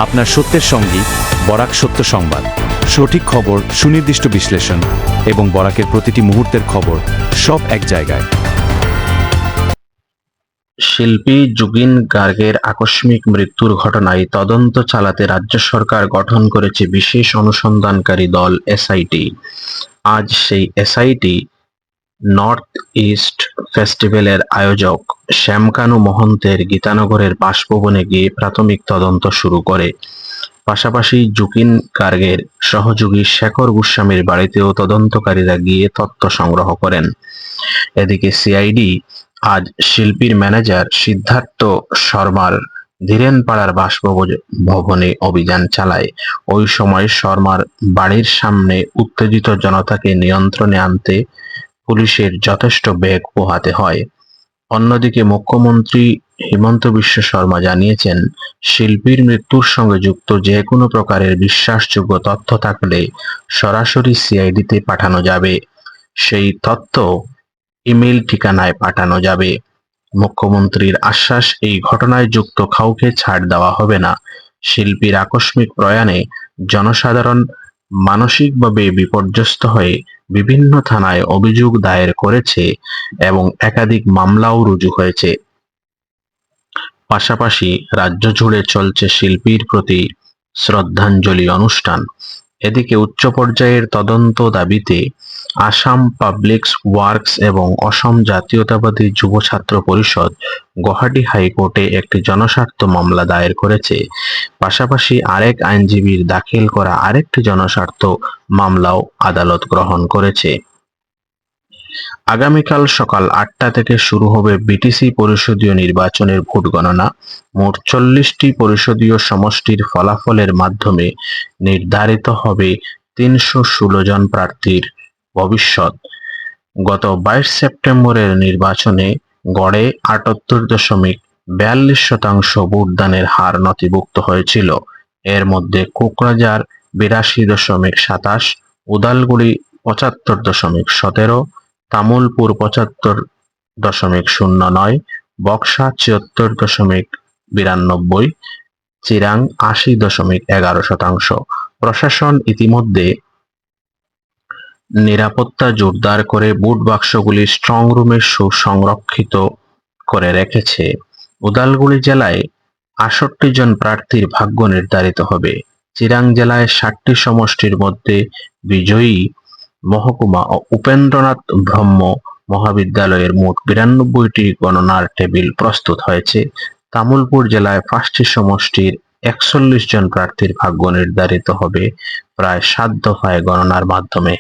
আপনার সত্যের সঙ্গী বরাক সত্য সংবাদ, সঠিক খবর, সুনির্দিষ্ট বিশ্লেষণ এবং বরাকের প্রতিটি মুহূর্তের খবর সব এক জায়গায়। শিল্পী জুবিন গার্গের আকস্মিক মৃত্যুর ঘটনায় তদন্ত চালাতে রাজ্য সরকার গঠন করেছে বিশেষ অনুসন্ধানকারী দল এসআইটি। আজ সেই এসআইটি নর্থ ইস্ট ফেস্টিভ্যালের আয়োজক শ্যামকানু মহন্তের গীতানগরের বাসভবনে গিয়ে প্রাথমিক তদন্ত শুরু করে। পাশাপাশি জুবিন গার্গের সহযোগী শেখর গোস্বামীর বাড়িতেও তদন্তকারীরা গিয়ে তথ্য সংগ্রহ করেন। এদিকে সিআইডি আজ শিল্পীর ম্যানেজার সিদ্ধার্থ শর্মার ধীরেনপাড়ার বাসভবনে অভিযান চালায়। ওই সময় শর্মার বাড়ির সামনে উত্তেজিত জনতাকে নিয়ন্ত্রণে আনতে পুলিশের যথেষ্ট বেগ পোহাতে হয়। অন্যদিকে মুখ্যমন্ত্রী হিমন্ত বিশ্ব শর্মা জানিয়েছেন, শিল্পীর মৃত্যুর সঙ্গে যুক্ত যে কোনো প্রকারের বিশ্বাসযোগ্য তথ্য থাকলে সরাসরি সিআইডিতে পাঠানো যাবে। সেই তথ্য ইমেইল ঠিকানায় পাঠানো যাবে। মুখ্যমন্ত্রীর আশ্বাস, এই ঘটনায় যুক্ত কাউকে ছাড় দেওয়া হবে না। শিল্পীর আকস্মিক প্রয়াণে জনসাধারণ মানসিকভাবে বিপর্যস্ত হয়ে বিভিন্ন থানায় অভিযোগ দায়ের করেছে এবং একাধিক মামলাও রুজু হয়েছে। পাশাপাশি রাজ্য জুড়ে চলছে শিল্পীর প্রতি শ্রদ্ধাঞ্জলি অনুষ্ঠান। এদিকে উচ্চ পর্যায়ের তদন্ত দাবিতে আসাম পাবলিক ওয়ার্কস এবং অসম জাতীয়তাবাদী যুব ছাত্র পরিষদ গুয়াহাটি হাইকোর্টে একটি জনস্বার্থ মামলা দায়ের করেছে। পাশাপাশি আরেক আইনজীবীর দাখিল করা আরেকটি জনস্বার্থ মামলাও আদালত গ্রহণ করেছে। আগামীকাল সকাল ৮টা থেকে শুরু হবে বিটিসি পরিষদীয় নির্বাচনের ভোট গণনা। মোট ৪০টি পরিষদীয় সমষ্টির ফলাফলের মাধ্যমে নির্ধারিত হবে ৩১৬ জন প্রার্থীর ভবিষ্যৎ। গত ২২ সেপ্টেম্বরের নির্বাচনে গড়ে ৭৮.৪২% ভোটদানের হার নথিভুক্ত হয়েছিল। এর মধ্যে কোকরাঝার ৮২.২৭, উদালগুড়ি ৭৫.১৭, তামুলপুর ৭৫.০৯, বক্সা ৭৪.৯২, চিরাং ৮০.১১%। প্রশাসন ইতিমধ্যে নিরাপত্তা জোরদার করে ভোট বাক্সগুলি স্ট্রং রুমে সুসংরক্ষিত করে রেখেছে। উদালগুড়ি জেলায় ৬৮ জন প্রার্থীর ভাগ্য নির্ধারিত হবে। চিরাং জেলায় ৬০টি সমষ্টির মধ্যে বিজয়ী মহকুমা ও উপেন্দ্রনাথ ব্রহ্ম মহাবিদ্যালয়ের মোট ৯২টি গণনার টেবিল প্রস্তুত হয়েছে। তামুলপুর জেলায় ৫টি সমষ্টির ৪১ জন প্রার্থীর ভাগ্য নির্ধারিত হবে প্রায় ৭ দফায় গণনার মাধ্যমে।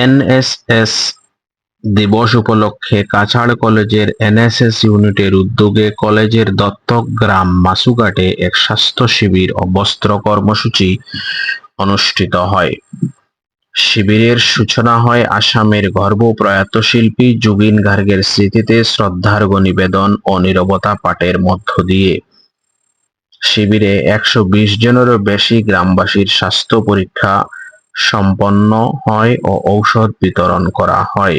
এনএসএস দিবস উপলক্ষে কাছাড় কলেজের এনএসএস ইউনিটের উদ্যোগে কলেজের দত্তক গ্রাম মাসুঘাটে এক স্বাস্থ্য শিবির ও বস্ত্র কর্মসূচি অনুষ্ঠিত হয়। শিবিরের সূচনা হয় আসামের গর্ভপ্রয়াত শিল্পী জুবিন গার্গের স্মৃতিতে শ্রদ্ধার্ঘ্য নিবেদন ও নীরবতা পাঠের মধ্য দিয়ে। শিবিরে ১২০ জনেরও বেশি গ্রামবাসীর স্বাস্থ্য পরীক্ষা সম্পন্ন হয় ও ঔষধ বিতরণ করা হয়।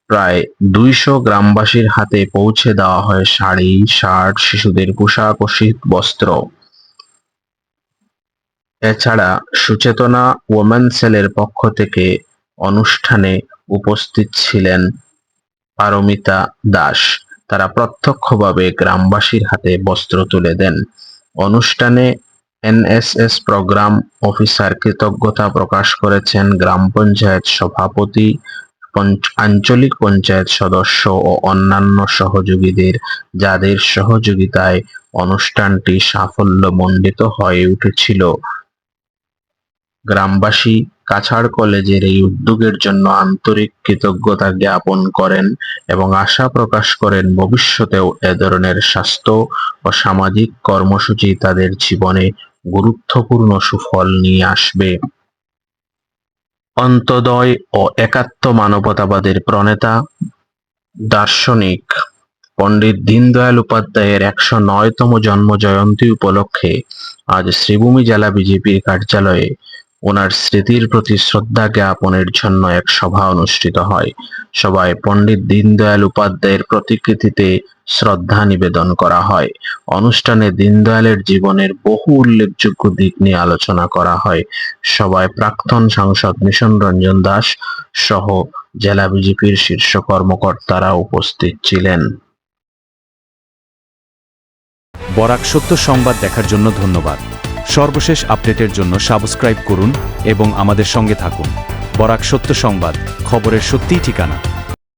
প্রায় ২০০ গ্রামবাসীর হাতে পৌঁছে দেওয়া হয় শাড়ি, শার্ট, শিশুদের পোশাক ও শীত বস্ত্র। এছাড়া সুচেতনা ওমেন সেলের পক্ষ থেকে অনুষ্ঠানে উপস্থিত ছিলেন পারমিতা দাস। তারা প্রত্যক্ষভাবে গ্রামবাসীর হাতে বস্ত্র তুলে দেন। অনুষ্ঠানে এনএসএস প্রোগ্রাম অফিসার কৃতজ্ঞতা প্রকাশ করেছেন গ্রাম পঞ্চায়েত সভাপতি, আঞ্চলিক পঞ্চায়েত সদস্য ও অন্যান্য সহযোগীদের, যাদের সহযোগিতায় অনুষ্ঠানটি সাফল্যমণ্ডিত হয়ে উঠেছিল। গ্রামবাসী কাছাড় কলেজের এই উদ্যোগের জন্য আন্তরিক কৃতজ্ঞতা জ্ঞাপন করেন এবং আশা প্রকাশ করেন ভবিষ্যতেও এ ধরনের স্বাস্থ্য ও সামাজিক কর্মসূচি তাদের জীবনে গুরুত্বপূর্ণ সুফল নিয়ে আসবে। অন্তোদয় ও একাত্ম মানবতাবাদের প্রণেতা দার্শনিক পণ্ডিত দীনদয়াল উপাধ্যায়ের ১০৯তম জন্ম জয়ন্তী উপলক্ষে আজ শ্রীভূমি জেলা বিজেপির কার্যালয়ে ওনার স্মৃতির প্রতি শ্রদ্ধা জ্ঞাপনের জন্য এক সভা অনুষ্ঠিত হয়। সভায় পণ্ডিত দীনদয়াল উপাধ্যায়ের প্রতিকৃতিতে শ্রদ্ধা নিবেদন করা হয়। অনুষ্ঠানে দীনদয়ালের জীবনের বহু উল্লেখযোগ্য দিক নিয়ে আলোচনা করা হয়। সভায় প্রাক্তন সাংসদ মিশন রঞ্জন দাস সহ জেলা বিজেপির শীর্ষ কর্মকর্তারা উপস্থিত ছিলেন। বরাক সত্য সংবাদ দেখার জন্য ধন্যবাদ। সর্বশেষ আপডেটের জন্য সাবস্ক্রাইব করুন এবং আমাদের সঙ্গে থাকুন। বরাক সত্য সংবাদ, খবরের সত্যিই ঠিকানা।